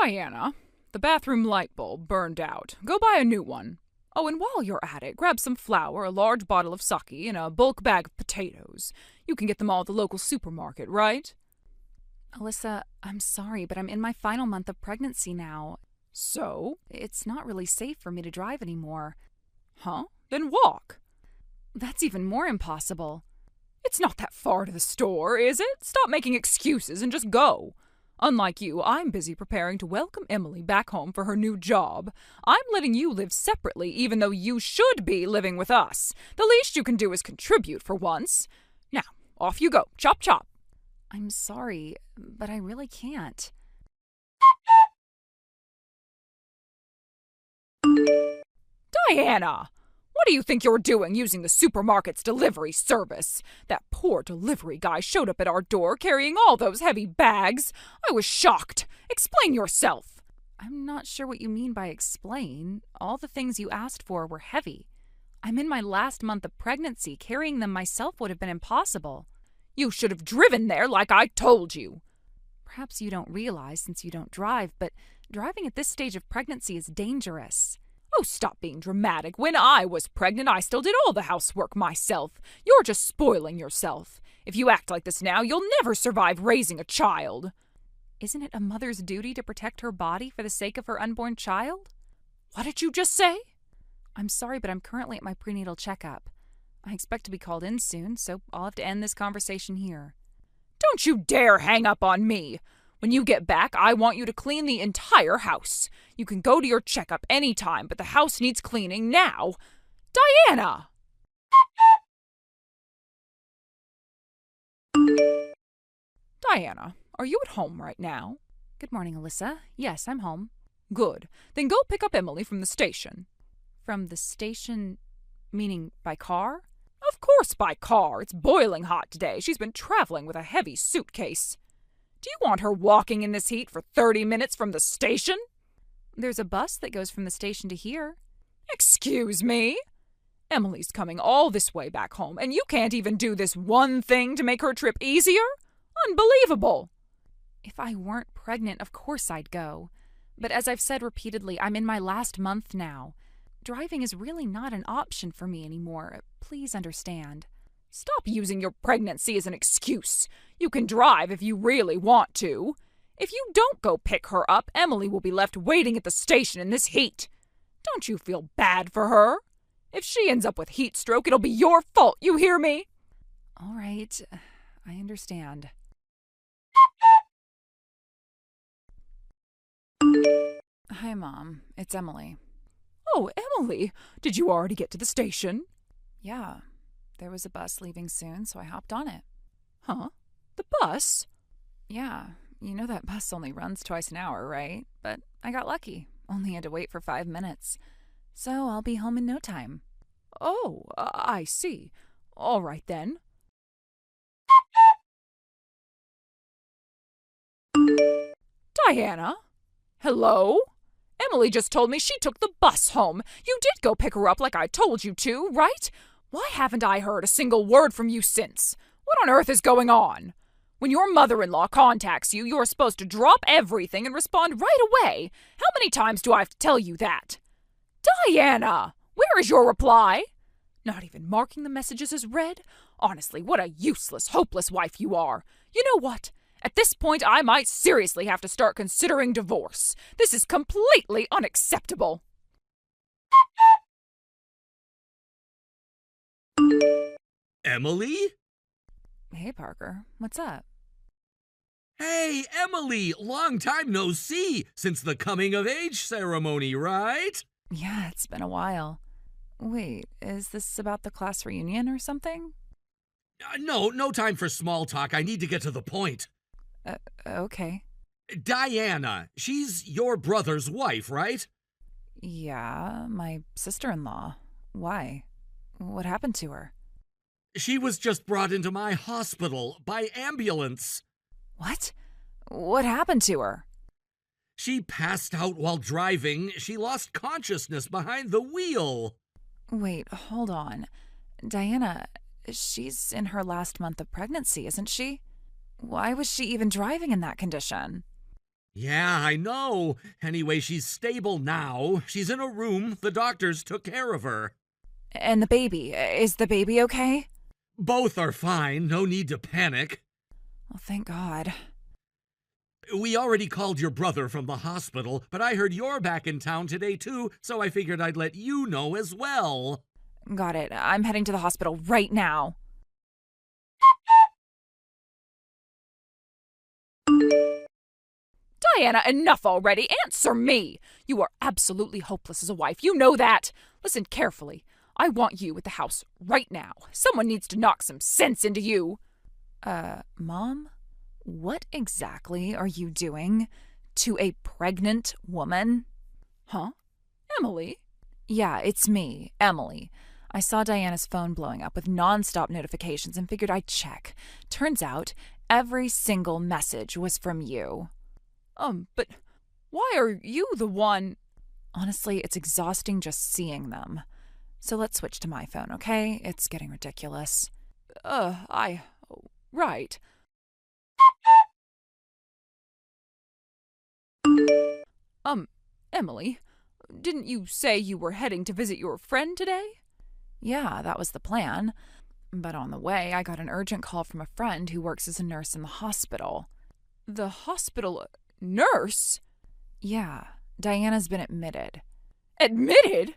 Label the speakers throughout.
Speaker 1: Diana, the bathroom light bulb burned out. Go buy a new one. Oh, and while you're at it, grab some flour, a large bottle of sake, and a bulk bag of potatoes. You can get them all at the local supermarket, right?
Speaker 2: Alyssa, I'm sorry, but I'm in my final month of pregnancy now.
Speaker 1: So?
Speaker 2: It's not really safe for me to drive anymore.
Speaker 1: Huh? Then walk.
Speaker 2: That's even more impossible.
Speaker 1: It's not that far to the store, is it? Stop making excuses and just go. Unlike you, I'm busy preparing to welcome Emily back home for her new job. I'm letting you live separately, even though you should be living with us. The least you can do is contribute for once. Now, off you go. Chop, chop.
Speaker 2: I'm sorry, but I really can't.
Speaker 1: Diana! What do you think you're doing using the supermarket's delivery service? That poor delivery guy showed up at our door carrying all those heavy bags. I was shocked. Explain yourself.
Speaker 2: I'm not sure what you mean by explain. All the things you asked for were heavy. I'm in my last month of pregnancy. Carrying them myself would have been impossible.
Speaker 1: You should have driven there like I told you.
Speaker 2: Perhaps you don't realize since you don't drive, but driving at this stage of pregnancy is dangerous.
Speaker 1: Oh, stop being dramatic. When I was pregnant, I still did all the housework myself. You're just spoiling yourself. If you act like this now, you'll never survive raising a child.
Speaker 2: Isn't it a mother's duty to protect her body for the sake of her unborn child?
Speaker 1: What did you just say?
Speaker 2: I'm sorry, but I'm currently at my prenatal checkup. I expect to be called in soon, so I'll have to end this conversation here.
Speaker 1: Don't you dare hang up on me. When you get back, I want you to clean the entire house. You can go to your checkup anytime, but the house needs cleaning now. Diana! Diana, are you at home right now?
Speaker 2: Good morning, Alyssa. Yes, I'm home.
Speaker 1: Good. Then go pick up Emily from the station.
Speaker 2: From the station, meaning by car?
Speaker 1: Of course by car. It's boiling hot today. She's been traveling with a heavy suitcase. Do you want her walking in this heat for 30 minutes from the station?
Speaker 2: There's a bus that goes from the station to here.
Speaker 1: Excuse me? Emily's coming all this way back home, and you can't even do this one thing to make her trip easier? Unbelievable!
Speaker 2: If I weren't pregnant, of course I'd go. But as I've said repeatedly, I'm in my last month now. Driving is really not an option for me anymore. Please understand.
Speaker 1: Stop using your pregnancy as an excuse. You can drive if you really want to. If you don't go pick her up, Emily will be left waiting at the station in this heat. Don't you feel bad for her? If she ends up with heat stroke, it'll be your fault, you hear me?
Speaker 2: All right, I understand. Hi, Mom. It's Emily.
Speaker 1: Oh, Emily, did you already get to the station?
Speaker 2: Yeah. There was a bus leaving soon, so I hopped on it.
Speaker 1: Huh? The bus?
Speaker 2: Yeah. You know that bus only runs twice an hour, right? But I got lucky. Only had to wait for 5 minutes. So I'll be home in no time.
Speaker 1: Oh, I see. All right then. Diana? Hello? Emily just told me she took the bus home. You did go pick her up like I told you to, right? Why haven't I heard a single word from you since? What on earth is going on? When your mother-in-law contacts you, you're supposed to drop everything and respond right away. How many times do I have to tell you that? Diana! Where is your reply? Not even marking the messages as read? Honestly, what a useless, hopeless wife you are. You know what? At this point, I might seriously have to start considering divorce. This is completely unacceptable.
Speaker 3: Emily?
Speaker 2: Hey, Parker. What's up?
Speaker 3: Hey, Emily! Long time no see since the coming-of-age ceremony, right?
Speaker 2: Yeah, it's been a while. Wait, is this about the class reunion or something?
Speaker 3: No time for small talk. I need to get to the point.
Speaker 2: Okay.
Speaker 3: Diana, she's your brother's wife, right?
Speaker 2: Yeah, my sister-in-law. Why? What happened to her?
Speaker 3: She was just brought into my hospital by ambulance.
Speaker 2: What? What happened to her?
Speaker 3: She passed out while driving. She lost consciousness behind the wheel.
Speaker 2: Wait, hold on. Diana, she's in her last month of pregnancy, isn't she? Why was she even driving in that condition?
Speaker 3: Yeah, I know. Anyway, she's stable now. She's in a room. The doctors took care of her.
Speaker 2: And the baby, is the baby okay?
Speaker 3: Both are fine. No need to panic.
Speaker 2: Well, thank God.
Speaker 3: We already called your brother from the hospital, but I heard you're back in town today too, so I figured I'd let you know as well.
Speaker 2: Got it. I'm heading to the hospital right now.
Speaker 1: Diana, enough already. Answer me. You are absolutely hopeless as a wife. You know that. Listen carefully. I want you at the house right now. Someone needs to knock some sense into you.
Speaker 2: Mom? What exactly are you doing to a pregnant woman?
Speaker 1: Huh? Emily?
Speaker 2: Yeah, it's me, Emily. I saw Diana's phone blowing up with nonstop notifications and figured I'd check. Turns out, every single message was from you.
Speaker 1: But why are you the one?
Speaker 2: Honestly, it's exhausting just seeing them. So let's switch to my phone, okay? It's getting ridiculous.
Speaker 1: Right. Emily, didn't you say you were heading to visit your friend today?
Speaker 2: Yeah, that was the plan. But on the way, I got an urgent call from a friend who works as a nurse in the hospital.
Speaker 1: The hospital nurse?
Speaker 2: Yeah, Diana's been admitted.
Speaker 1: Admitted?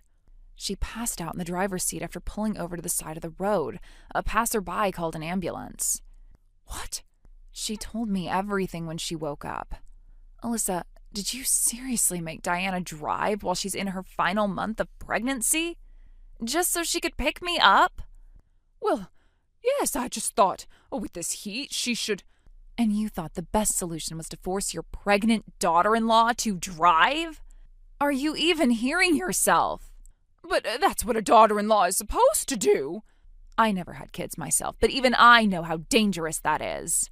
Speaker 2: She passed out in the driver's seat after pulling over to the side of the road. A passerby called an ambulance.
Speaker 1: What?
Speaker 2: She told me everything when she woke up. Alyssa, did you seriously make Diana drive while she's in her final month of pregnancy? Just so she could pick me up?
Speaker 1: Well, yes, I just thought, with this heat, she should...
Speaker 2: And you thought the best solution was to force your pregnant daughter-in-law to drive? Are you even hearing yourself?
Speaker 1: But that's what a daughter-in-law is supposed to do.
Speaker 2: I never had kids myself, but even I know how dangerous that is.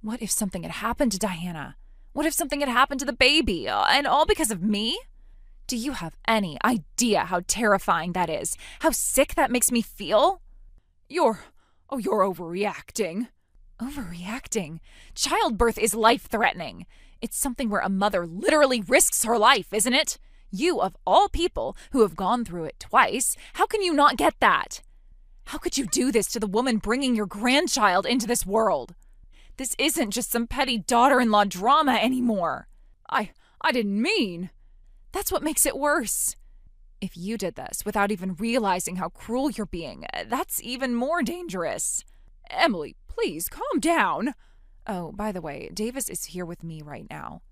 Speaker 2: What if something had happened to Diana? What if something had happened to the baby? And all because of me? Do you have any idea how terrifying that is? How sick that makes me feel?
Speaker 1: You're overreacting.
Speaker 2: Overreacting? Childbirth is life-threatening. It's something where a mother literally risks her life, isn't it? You, of all people, who have gone through it twice, how can you not get that? How could you do this to the woman bringing your grandchild into this world? This isn't just some petty daughter-in-law drama anymore.
Speaker 1: I didn't mean...
Speaker 2: That's what makes it worse. If you did this without even realizing how cruel you're being, that's even more dangerous.
Speaker 1: Emily, please, calm down.
Speaker 2: Oh, by the way, Davis is here with me right now.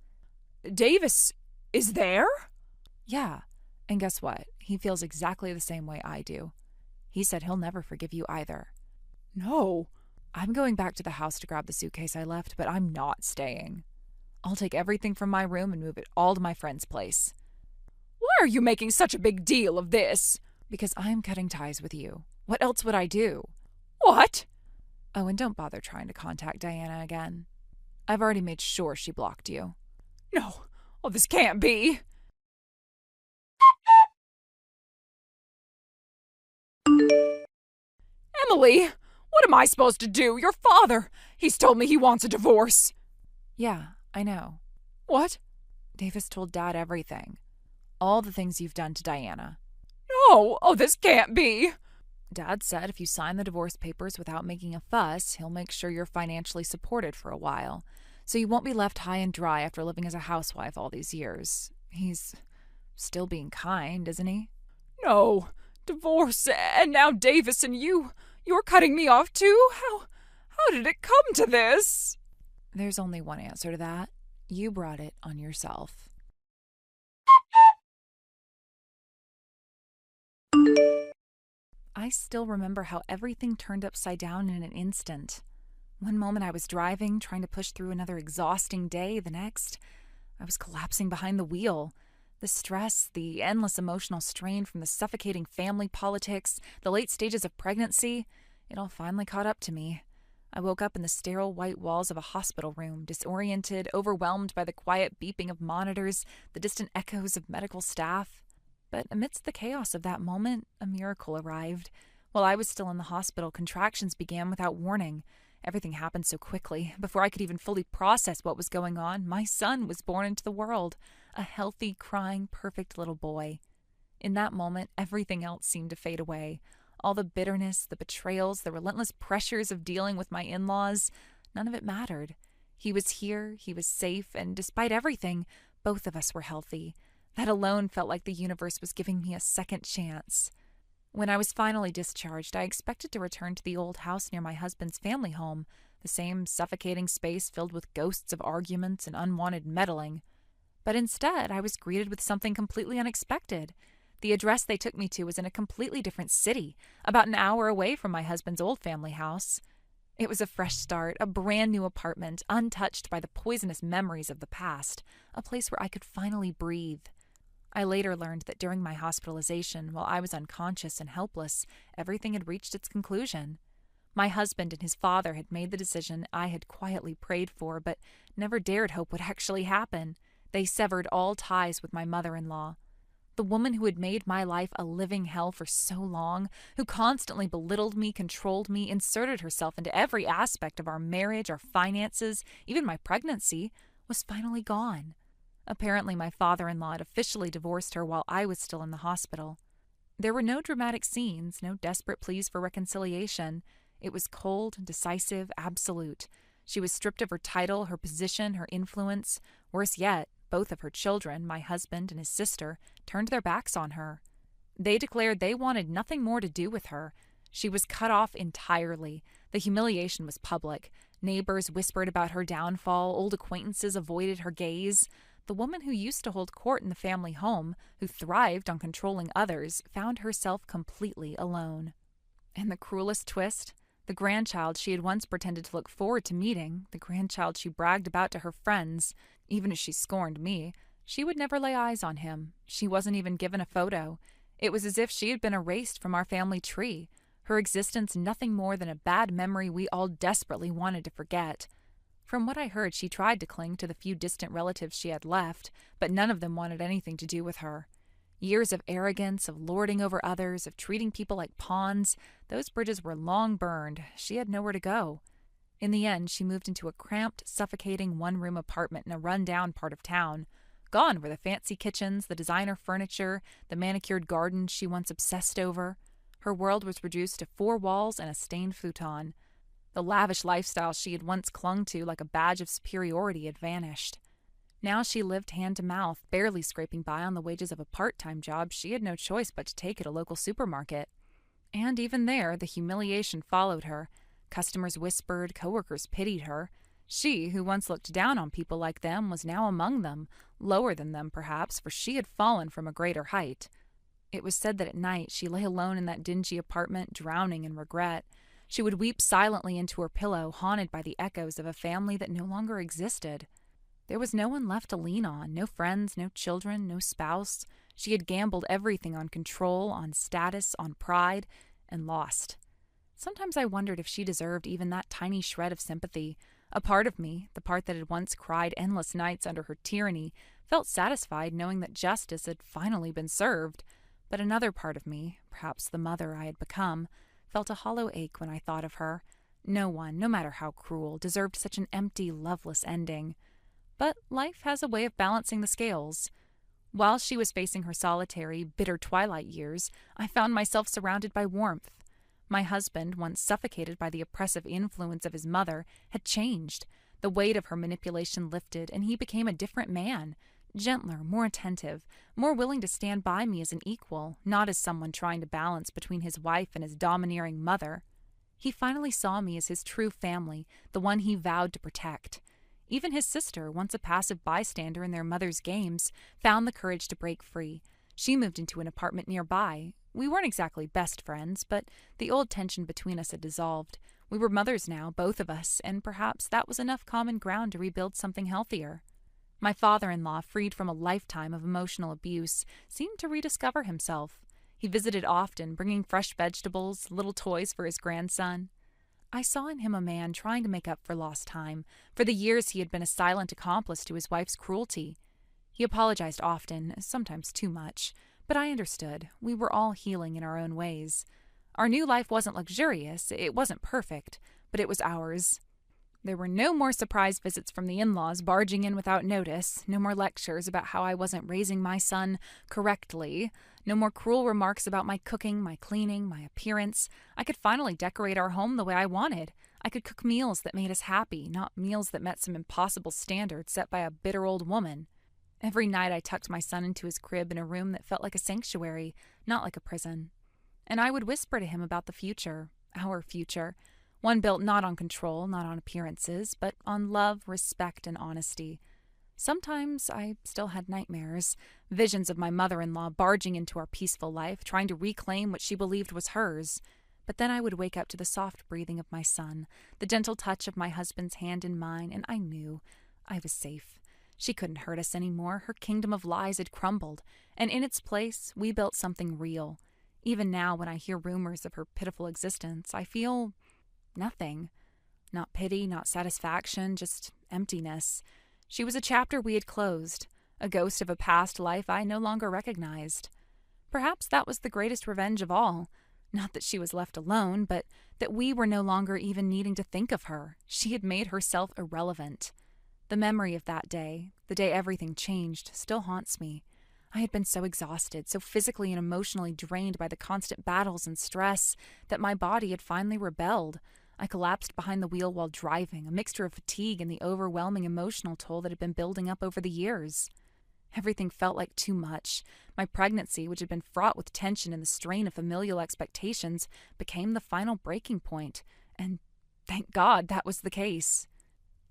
Speaker 1: Davis is there?
Speaker 2: Yeah, and guess what? He feels exactly the same way I do. He said he'll never forgive you either.
Speaker 1: No.
Speaker 2: I'm going back to the house to grab the suitcase I left, but I'm not staying. I'll take everything from my room and move it all to my friend's place.
Speaker 1: Why are you making such a big deal of this?
Speaker 2: Because I'm cutting ties with you. What else would I do?
Speaker 1: What?
Speaker 2: Oh, and don't bother trying to contact Diana again. I've already made sure she blocked you.
Speaker 1: No. Oh, this can't be. Emily, what am I supposed to do? Your father, he's told me he wants a divorce.
Speaker 2: Yeah, I know.
Speaker 1: What?
Speaker 2: Davis told Dad everything. All the things you've done to Diana.
Speaker 1: No! Oh, this can't be!
Speaker 2: Dad said if you sign the divorce papers without making a fuss, he'll make sure you're financially supported for a while, so you won't be left high and dry after living as a housewife all these years. He's still being kind, isn't he?
Speaker 1: No. Divorce, and now Davis and you're cutting me off too? How did it come to this?
Speaker 2: There's only one answer to that. You brought it on yourself. I still remember how everything turned upside down in an instant. One moment I was driving, trying to push through another exhausting day. The next, I was collapsing behind the wheel. The stress, the endless emotional strain from the suffocating family politics, the late stages of pregnancy, it all finally caught up to me. I woke up in the sterile white walls of a hospital room, disoriented, overwhelmed by the quiet beeping of monitors, the distant echoes of medical staff. But amidst the chaos of that moment, a miracle arrived. While I was still in the hospital, contractions began without warning, Everything happened so quickly. Before I could even fully process what was going on, my son was born into the world. A healthy, crying, perfect little boy. In that moment, everything else seemed to fade away. All the bitterness, the betrayals, the relentless pressures of dealing with my in-laws, none of it mattered. He was here, he was safe, and despite everything, both of us were healthy. That alone felt like the universe was giving me a second chance. When I was finally discharged, I expected to return to the old house near my husband's family home, the same suffocating space filled with ghosts of arguments and unwanted meddling. But instead, I was greeted with something completely unexpected. The address they took me to was in a completely different city, about an hour away from my husband's old family house. It was a fresh start, a brand new apartment, untouched by the poisonous memories of the past, a place where I could finally breathe. I later learned that during my hospitalization, while I was unconscious and helpless, everything had reached its conclusion. My husband and his father had made the decision I had quietly prayed for, but never dared hope would actually happen. They severed all ties with my mother-in-law. The woman who had made my life a living hell for so long, who constantly belittled me, controlled me, inserted herself into every aspect of our marriage, our finances, even my pregnancy, was finally gone. Apparently, my father-in-law had officially divorced her while I was still in the hospital. There were no dramatic scenes, no desperate pleas for reconciliation. It was cold, decisive, absolute. She was stripped of her title, her position, her influence. Worse yet, both of her children, my husband and his sister, turned their backs on her. They declared they wanted nothing more to do with her. She was cut off entirely. The humiliation was public. Neighbors whispered about her downfall. Old acquaintances avoided her gaze. The woman who used to hold court in the family home, who thrived on controlling others, found herself completely alone. And the cruelest twist? The grandchild she had once pretended to look forward to meeting, the grandchild she bragged about to her friends, even as she scorned me, she would never lay eyes on him. She wasn't even given a photo. It was as if she had been erased from our family tree, her existence nothing more than a bad memory we all desperately wanted to forget. From what I heard, she tried to cling to the few distant relatives she had left, but none of them wanted anything to do with her. Years of arrogance, of lording over others, of treating people like pawns, those bridges were long burned. She had nowhere to go. In the end, she moved into a cramped, suffocating one-room apartment in a run-down part of town. Gone were the fancy kitchens, the designer furniture, the manicured gardens she once obsessed over. Her world was reduced to 4 walls and a stained futon. The lavish lifestyle she had once clung to like a badge of superiority had vanished. Now she lived hand to mouth, barely scraping by on the wages of a part-time job she had no choice but to take at a local supermarket. And even there, the humiliation followed her. Customers whispered, coworkers pitied her. She, who once looked down on people like them, was now among them, lower than them perhaps, for she had fallen from a greater height. It was said that at night she lay alone in that dingy apartment, drowning in regret. She would weep silently into her pillow, haunted by the echoes of a family that no longer existed. There was no one left to lean on, no friends, no children, no spouse. She had gambled everything on control, on status, on pride, and lost. Sometimes I wondered if she deserved even that tiny shred of sympathy. A part of me, the part that had once cried endless nights under her tyranny, felt satisfied knowing that justice had finally been served. But another part of me, perhaps the mother I had become, felt a hollow ache when I thought of her. No one, no matter how cruel, deserved such an empty, loveless ending. But life has a way of balancing the scales. While she was facing her solitary, bitter twilight years, I found myself surrounded by warmth. My husband, once suffocated by the oppressive influence of his mother, had changed. The weight of her manipulation lifted, and he became a different man. Gentler, more attentive, more willing to stand by me as an equal, not as someone trying to balance between his wife and his domineering mother. He finally saw me as his true family, the one he vowed to protect. Even his sister, once a passive bystander in their mother's games, found the courage to break free. She moved into an apartment nearby. We weren't exactly best friends, but the old tension between us had dissolved. We were mothers now, both of us, and perhaps that was enough common ground to rebuild something healthier. My father-in-law, freed from a lifetime of emotional abuse, seemed to rediscover himself. He visited often, bringing fresh vegetables, little toys for his grandson. I saw in him a man trying to make up for lost time, for the years he had been a silent accomplice to his wife's cruelty. He apologized often, sometimes too much, but I understood. We were all healing in our own ways. Our new life wasn't luxurious, it wasn't perfect, but it was ours. There were no more surprise visits from the in-laws barging in without notice, no more lectures about how I wasn't raising my son correctly, no more cruel remarks about my cooking, my cleaning, my appearance. I could finally decorate our home the way I wanted. I could cook meals that made us happy, not meals that met some impossible standards set by a bitter old woman. Every night I tucked my son into his crib in a room that felt like a sanctuary, not like a prison. And I would whisper to him about the future, our future, one built not on control, not on appearances, but on love, respect, and honesty. Sometimes I still had nightmares, visions of my mother-in-law barging into our peaceful life, trying to reclaim what she believed was hers. But then I would wake up to the soft breathing of my son, the gentle touch of my husband's hand in mine, and I knew I was safe. She couldn't hurt us anymore. Her kingdom of lies had crumbled, and in its place, we built something real. Even now, when I hear rumors of her pitiful existence, I feel nothing. Not pity, not satisfaction, just emptiness. She was a chapter we had closed, a ghost of a past life I no longer recognized. Perhaps that was the greatest revenge of all. Not that she was left alone, but that we were no longer even needing to think of her. She had made herself irrelevant. The memory of that day, the day everything changed, still haunts me. I had been so exhausted, so physically and emotionally drained by the constant battles and stress, that my body had finally rebelled. I collapsed behind the wheel while driving, a mixture of fatigue and the overwhelming emotional toll that had been building up over the years. Everything felt like too much. My pregnancy, which had been fraught with tension and the strain of familial expectations, became the final breaking point. And thank God that was the case.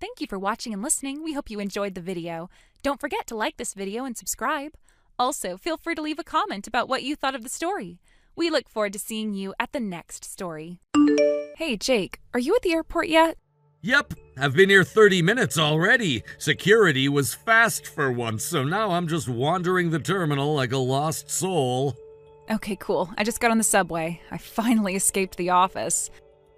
Speaker 2: Thank you for watching and listening. We hope you enjoyed the video. Don't forget to like this video and subscribe. Also, feel free to leave a comment about what you thought of the story. We look forward to seeing you at the next story. Hey, Jake, are you at the airport yet?
Speaker 3: Yep, I've been here 30 minutes already. Security was fast for once, so now I'm just wandering the terminal like a lost soul.
Speaker 2: Okay, cool. I just got on the subway. I finally escaped the office.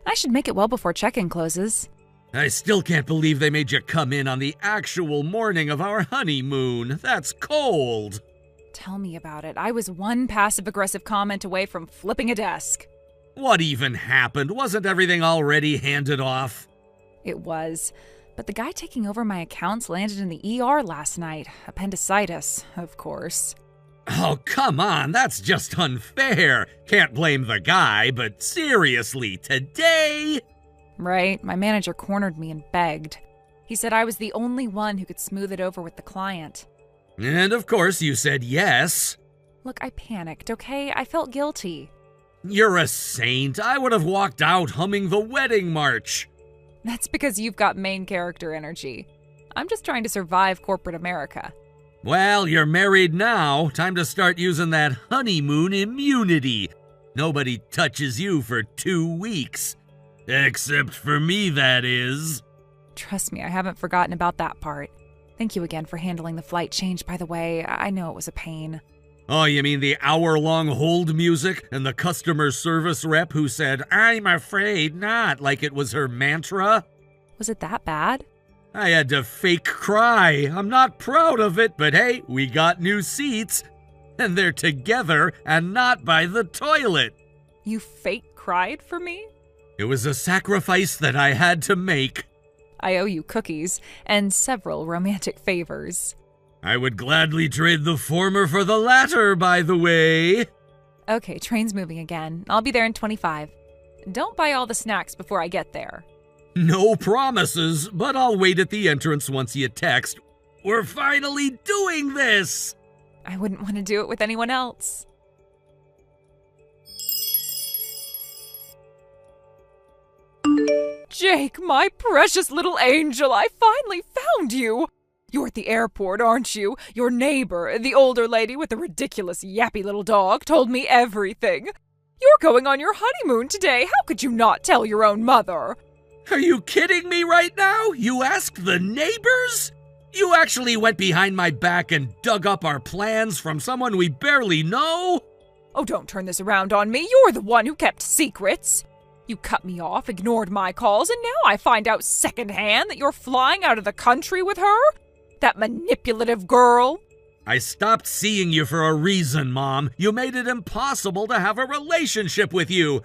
Speaker 2: I should make it well before check-in closes.
Speaker 3: I still can't believe they made you come in on the actual morning of our honeymoon. That's cold.
Speaker 2: Tell me about it. I was one passive-aggressive comment away from flipping a desk.
Speaker 3: What even happened? Wasn't everything already handed off?
Speaker 2: It was. But the guy taking over my accounts landed in the ER last night. Appendicitis, of course.
Speaker 3: Oh, come on. That's just unfair. Can't blame the guy, but seriously, today?
Speaker 2: Right. My manager cornered me and begged. He said I was the only one who could smooth it over with the client.
Speaker 3: And of course you said yes.
Speaker 2: Look, I panicked, okay? I felt guilty.
Speaker 3: You're a saint. I would have walked out humming the wedding march.
Speaker 2: That's because you've got main character energy. I'm just trying to survive corporate America.
Speaker 3: Well, you're married now. Time to start using that honeymoon immunity. Nobody touches you for 2 weeks. Except for me, that is.
Speaker 2: Trust me, I haven't forgotten about that part. Thank you again for handling the flight change, by the way. I know it was a pain.
Speaker 3: Oh, you mean the hour-long hold music and the customer service rep who said, "I'm afraid not," like it was her mantra?
Speaker 2: Was it that bad?
Speaker 3: I had to fake cry. I'm not proud of it, but hey, we got new seats. And they're together and not by the toilet.
Speaker 2: You fake cried for me?
Speaker 3: It was a sacrifice that I had to make.
Speaker 2: I owe you cookies and several romantic favors.
Speaker 3: I would gladly trade the former for the latter, by the way.
Speaker 2: Okay, train's moving again. I'll be there in 25. Don't buy all the snacks before I get there.
Speaker 3: No promises, but I'll wait at the entrance once you text. We're finally doing this!
Speaker 2: I wouldn't want to do it with anyone else. Jake, my precious little angel, I finally found you! You're at the airport, aren't you? Your neighbor, the older lady with the ridiculous yappy little dog, told me everything. You're going on your honeymoon today. How could you not tell your own mother?
Speaker 3: Are you kidding me right now? You asked the neighbors? You actually went behind my back and dug up our plans from someone we barely know?
Speaker 2: Oh, don't turn this around on me. You're the one who kept secrets. You cut me off, ignored my calls, and now I find out secondhand that you're flying out of the country with her? That manipulative girl?
Speaker 3: I stopped seeing you for a reason, Mom. You made it impossible to have a relationship with you.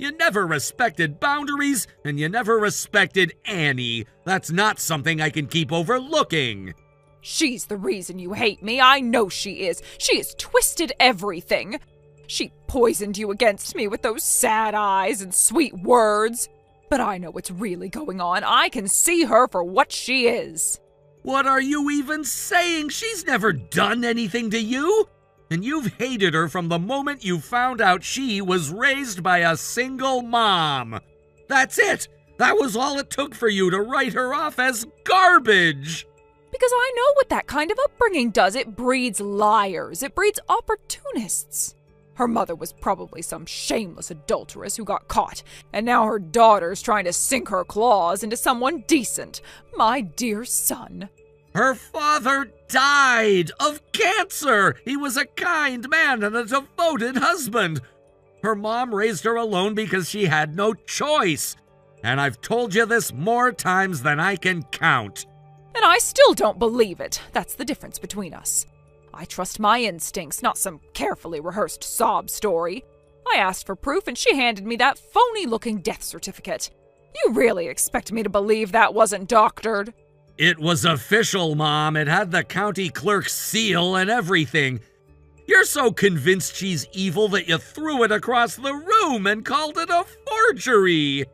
Speaker 3: You never respected boundaries, and you never respected Annie. That's not something I can keep overlooking.
Speaker 1: She's the reason you hate me. I know she is. She has twisted everything. She poisoned you against me with those sad eyes and sweet words. But I know what's really going on. I can see her for what she is.
Speaker 3: What are you even saying? She's never done anything to you. And you've hated her from the moment you found out she was raised by a single mom. That's it. That was all it took for you to write her off as garbage.
Speaker 1: Because I know what that kind of upbringing does. It breeds liars. It breeds opportunists. Her mother was probably some shameless adulteress who got caught, and now her daughter's trying to sink her claws into someone decent. My dear son.
Speaker 3: Her father died of cancer. He was a kind man and a devoted husband. Her mom raised her alone because she had no choice. And I've told you this more times than I can count.
Speaker 1: And I still don't believe it. That's the difference between us. I trust my instincts, not some carefully rehearsed sob story. I asked for proof and she handed me that phony-looking death certificate. You really expect me to believe that wasn't doctored?
Speaker 3: It was official, Mom. It had the county clerk's seal and everything. You're so convinced she's evil that you threw it across the room and called it a forgery.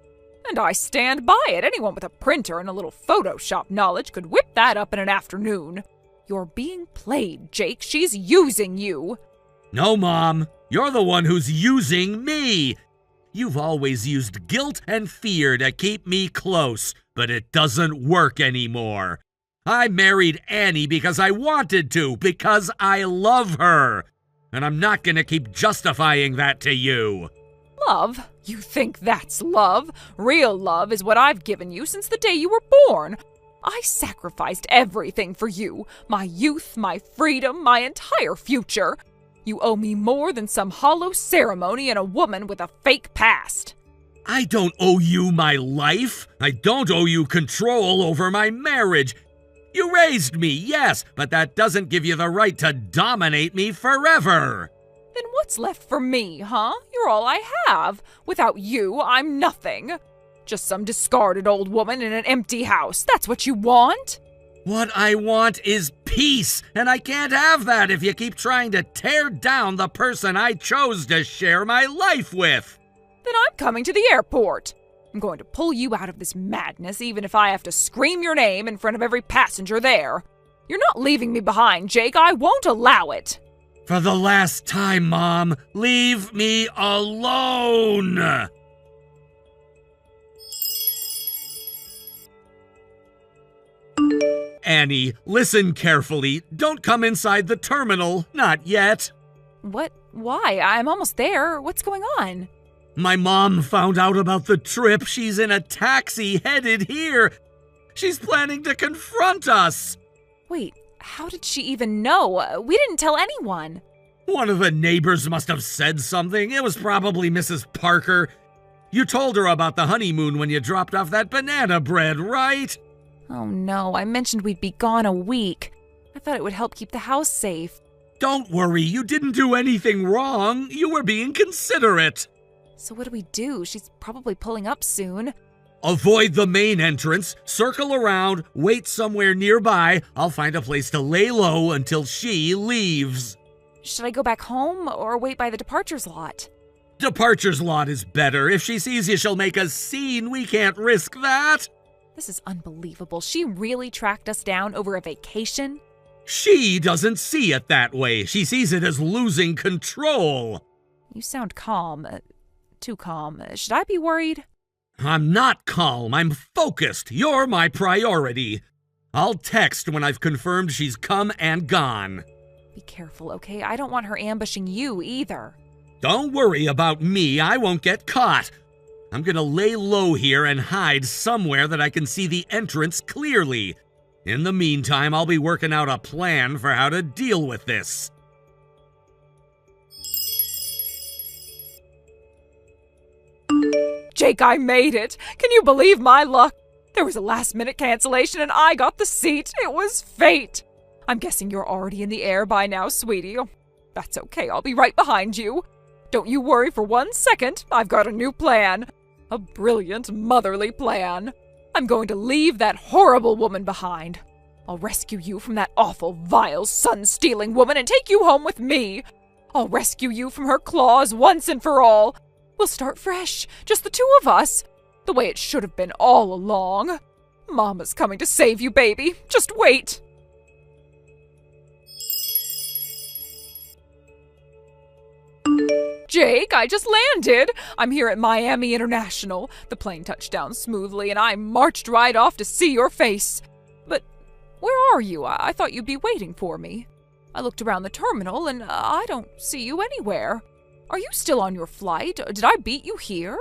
Speaker 1: And I stand by it. Anyone with a printer and a little Photoshop knowledge could whip that up in an afternoon. You're being played, Jake. She's using you.
Speaker 3: No, Mom. You're the one who's using me. You've always used guilt and fear to keep me close, but it doesn't work anymore. I married Annie because I wanted to, because I love her. And I'm not gonna keep justifying that to you.
Speaker 1: Love? You think that's love? Real love is what I've given you since the day you were born. I sacrificed everything for you. My youth, my freedom, my entire future. You owe me more than some hollow ceremony and a woman with a fake past.
Speaker 3: I don't owe you my life. I don't owe you control over my marriage. You raised me, yes, but that doesn't give you the right to dominate me forever.
Speaker 1: Then what's left for me, huh? You're all I have. Without you, I'm nothing. Just some discarded old woman in an empty house. That's what you want?
Speaker 3: What I want is peace, and I can't have that if you keep trying to tear down the person I chose to share my life with.
Speaker 1: Then I'm coming to the airport. I'm going to pull you out of this madness, even if I have to scream your name in front of every passenger there. You're not leaving me behind, Jake. I won't allow it.
Speaker 3: For the last time, Mom, leave me alone. Annie, listen carefully. Don't come inside the terminal. Not yet.
Speaker 1: What? Why? I'm almost there. What's going on?
Speaker 3: My mom found out about the trip. She's in a taxi headed here. She's planning to confront us.
Speaker 1: Wait, how did she even know? We didn't tell anyone.
Speaker 3: One of the neighbors must have said something. It was probably Mrs. Parker. You told her about the honeymoon when you dropped off that banana bread, right?
Speaker 1: Oh no, I mentioned we'd be gone a week. I thought it would help keep the house safe.
Speaker 3: Don't worry, you didn't do anything wrong. You were being considerate.
Speaker 1: So what do we do? She's probably pulling up soon.
Speaker 3: Avoid the main entrance, circle around, wait somewhere nearby. I'll find a place to lay low until she leaves.
Speaker 1: Should I go back home or wait by the departures lot?
Speaker 3: Departures lot is better. If she sees you, she'll make a scene. We can't risk that.
Speaker 1: This is unbelievable. She really tracked us down over a vacation?
Speaker 3: She doesn't see it that way. She sees it as losing control.
Speaker 1: You sound calm. Too calm. Should I be worried?
Speaker 3: I'm not calm. I'm focused. You're my priority. I'll text when I've confirmed she's come and gone.
Speaker 1: Be careful, okay? I don't want her ambushing you either.
Speaker 3: Don't worry about me. I won't get caught. I'm gonna lay low here and hide somewhere that I can see the entrance clearly. In the meantime, I'll be working out a plan for how to deal with this.
Speaker 1: Jake, I made it! Can you believe my luck? There was a last-minute cancellation and I got the seat. It was fate. I'm guessing you're already in the air by now, sweetie. Oh, that's okay. I'll be right behind you. Don't you worry for 1 second. I've got a new plan. A brilliant, motherly plan. I'm going to leave that horrible woman behind. I'll rescue you from that awful, vile, son-stealing woman and take you home with me. I'll rescue you from her claws once and for all. We'll start fresh, just the two of us, the way it should have been all along. Mama's coming to save you, baby. Just wait. Jake, I just landed. I'm here at Miami International. The plane touched down smoothly, and I marched right off to see your face. But where are you? I thought you'd be waiting for me. I looked around the terminal, and I don't see you anywhere. Are you still on your flight? Did I beat you here?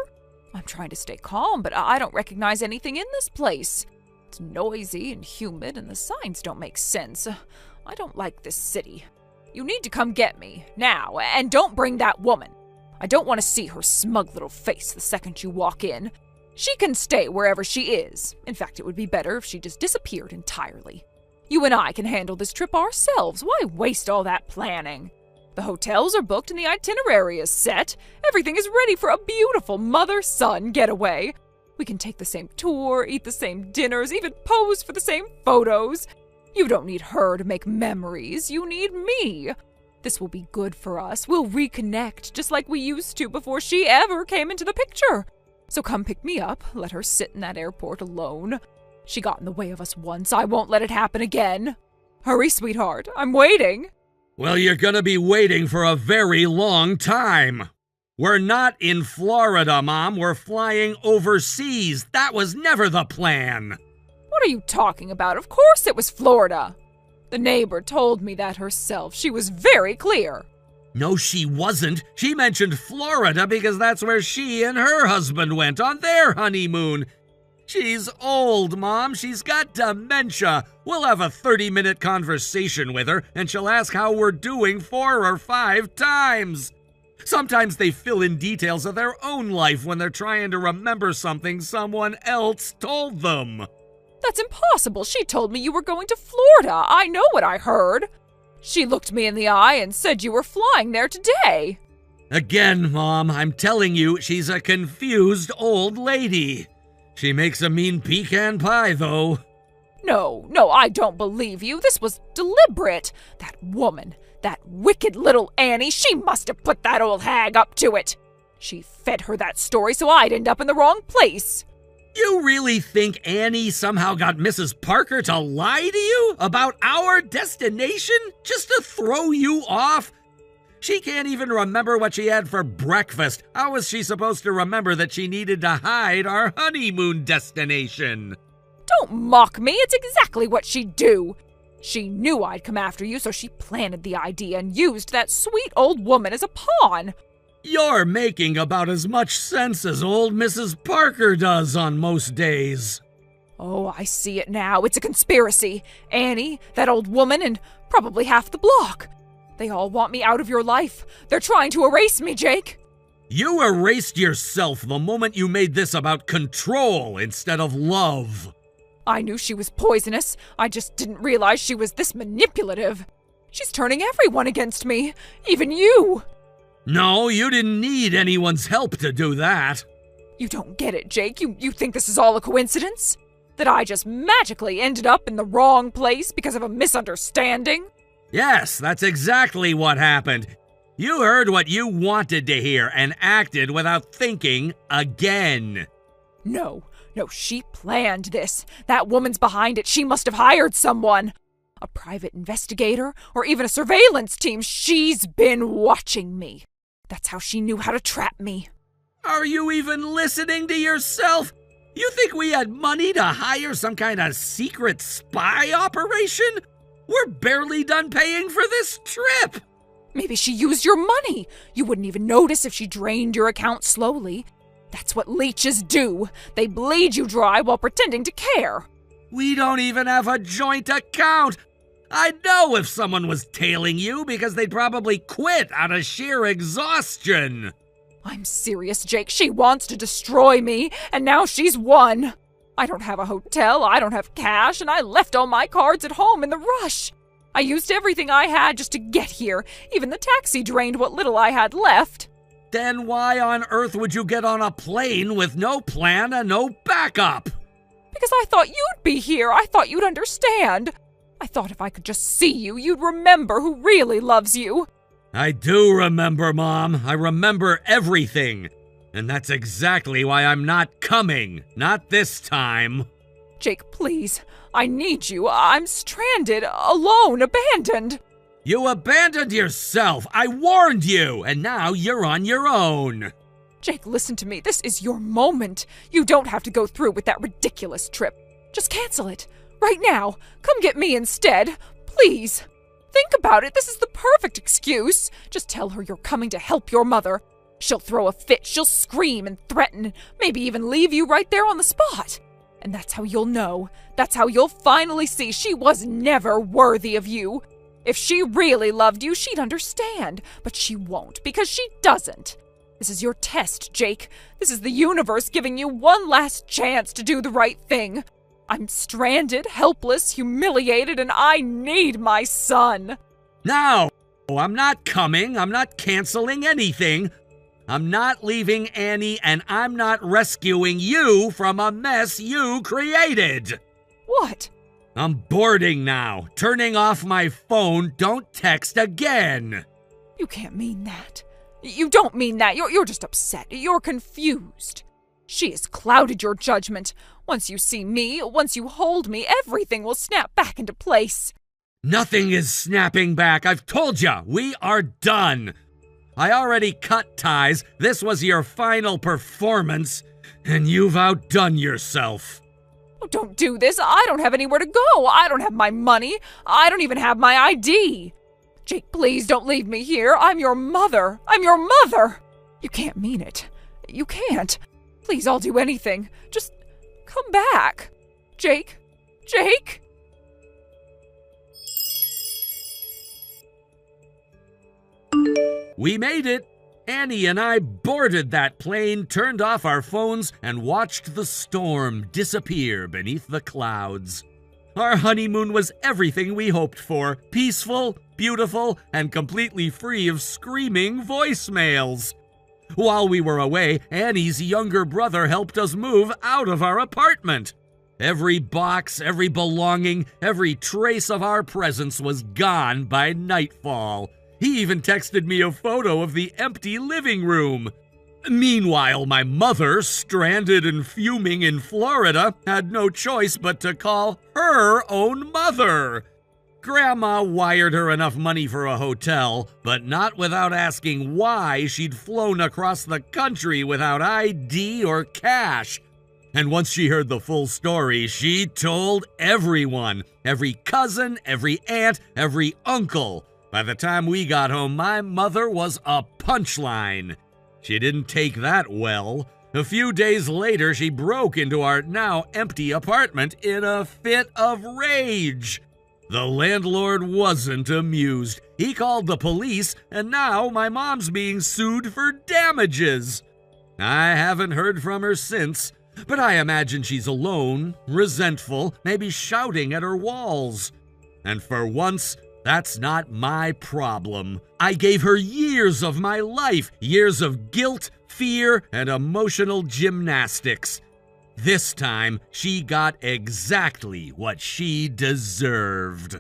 Speaker 1: I'm trying to stay calm, but I don't recognize anything in this place. It's noisy and humid, and the signs don't make sense. I don't like this city. You need to come get me, now, and don't bring that woman. I don't want to see her smug little face the second you walk in. She can stay wherever she is. In fact, it would be better if she just disappeared entirely. You and I can handle this trip ourselves. Why waste all that planning? The hotels are booked and the itinerary is set. Everything is ready for a beautiful mother-son getaway. We can take the same tour, eat the same dinners, even pose for the same photos. You don't need her to make memories. You need me. This will be good for us. We'll reconnect just like we used to before she ever came into the picture. So come pick me up. Let her sit in that airport alone. She got in the way of us once. I won't let it happen again. Hurry, sweetheart. I'm waiting.
Speaker 3: Well, you're gonna be waiting for a very long time. We're not in Florida, Mom. We're flying overseas. That was never the plan.
Speaker 1: What are you talking about? Of course it was Florida. The neighbor told me that herself. She was very clear.
Speaker 3: No, she wasn't. She mentioned Florida because that's where she and her husband went on their honeymoon. She's old, Mom. She's got dementia. We'll have a 30-minute conversation with her, and she'll ask how we're doing 4 or 5 times. Sometimes they fill in details of their own life when they're trying to remember something someone else told them.
Speaker 1: That's impossible. She told me you were going to Florida. I know what I heard. She looked me in the eye and said you were flying there today.
Speaker 3: Again, Mom, I'm telling you, she's a confused old lady. She makes a mean pecan pie, though.
Speaker 1: No, I don't believe you. This was deliberate. That woman, that wicked little Annie, she must have put that old hag up to it. She fed her that story so I'd end up in the wrong place.
Speaker 3: You really think Annie somehow got Mrs. Parker to lie to you about our destination just to throw you off? She can't even remember what she had for breakfast. How was she supposed to remember that she needed to hide our honeymoon destination?
Speaker 1: Don't mock me. It's exactly what she'd do. She knew I'd come after you, so she planted the idea and used that sweet old woman as a pawn.
Speaker 3: You're making about as much sense as old Mrs. Parker does on most days.
Speaker 1: Oh, I see it now. It's a conspiracy. Annie, that old woman, and probably half the block. They all want me out of your life. They're trying to erase me, Jake.
Speaker 3: You erased yourself the moment you made this about control instead of love.
Speaker 1: I knew she was poisonous. I just didn't realize she was this manipulative. She's turning everyone against me, even you.
Speaker 3: No, you didn't need anyone's help to do that.
Speaker 1: You don't get it, Jake. You think this is all a coincidence? That I just magically ended up in the wrong place because of a misunderstanding?
Speaker 3: Yes, that's exactly what happened. You heard what you wanted to hear and acted without thinking again.
Speaker 1: No, she planned this. That woman's behind it. She must have hired someone. A private investigator or even a surveillance team. She's been watching me. That's how she knew how to trap me.
Speaker 3: Are you even listening to yourself? You think we had money to hire some kind of secret spy operation? We're barely done paying for this trip.
Speaker 1: Maybe she used your money. You wouldn't even notice if she drained your account slowly. That's what leeches do. They bleed you dry while pretending to care.
Speaker 3: We don't even have a joint account. I'd know if someone was tailing you because they'd probably quit out of sheer exhaustion.
Speaker 1: I'm serious, Jake. She wants to destroy me, and now she's won. I don't have a hotel, I don't have cash, and I left all my cards at home in the rush. I used everything I had just to get here. Even the taxi drained what little I had left.
Speaker 3: Then why on earth would you get on a plane with no plan and no backup?
Speaker 1: Because I thought you'd be here. I thought you'd understand. I thought if I could just see you, you'd remember who really loves you.
Speaker 3: I do remember, Mom. I remember everything. And that's exactly why I'm not coming. Not this time.
Speaker 1: Jake, please. I need you. I'm stranded, alone, abandoned.
Speaker 3: You abandoned yourself. I warned you, and now you're on your own.
Speaker 1: Jake, listen to me. This is your moment. You don't have to go through with that ridiculous trip. Just cancel it. Right now. Come get me instead. Please. Think about it. This is the perfect excuse. Just tell her you're coming to help your mother. She'll throw a fit. She'll scream and threaten, maybe even leave you right there on the spot. And that's how you'll know. That's how you'll finally see she was never worthy of you. If she really loved you, she'd understand. But she won't, because she doesn't. This is your test, Jake. This is the universe giving you one last chance to do the right thing. I'm stranded, helpless, humiliated, and I need my son.
Speaker 3: No, I'm not coming. I'm not canceling anything. I'm not leaving Annie, and I'm not rescuing you from a mess you created.
Speaker 1: What?
Speaker 3: I'm boarding now. Turning off my phone. Don't text again.
Speaker 1: You can't mean that. You don't mean that. You're just upset. You're confused. She has clouded your judgment. Once you see me, once you hold me, everything will snap back into place.
Speaker 3: Nothing is snapping back. I've told you, we are done. I already cut ties. This was your final performance, and you've outdone yourself.
Speaker 1: Oh, don't do this. I don't have anywhere to go. I don't have my money. I don't even have my ID. Jake, please don't leave me here. I'm your mother. I'm your mother. You can't mean it. You can't. Please, I'll do anything. Just come back. Jake? Jake?
Speaker 3: We made it. Annie and I boarded that plane, turned off our phones, and watched the storm disappear beneath the clouds. Our honeymoon was everything we hoped for. Peaceful, beautiful, and completely free of screaming voicemails. While we were away, Annie's younger brother helped us move out of our apartment. Every box, every belonging, every trace of our presence was gone by nightfall. He even texted me a photo of the empty living room. Meanwhile, my mother, stranded and fuming in Florida, had no choice but to call her own mother. Grandma wired her enough money for a hotel, but not without asking why she'd flown across the country without ID or cash. And once she heard the full story, she told everyone, every cousin, every aunt, every uncle. By the time we got home, my mother was a punchline. She didn't take that well. A few days later, she broke into our now empty apartment in a fit of rage. The landlord wasn't amused. He called the police, and now my mom's being sued for damages. I haven't heard from her since, but I imagine she's alone, resentful, maybe shouting at her walls. And for once, that's not my problem. I gave her years of my life, years of guilt, fear, and emotional gymnastics. This time, she got exactly what she deserved.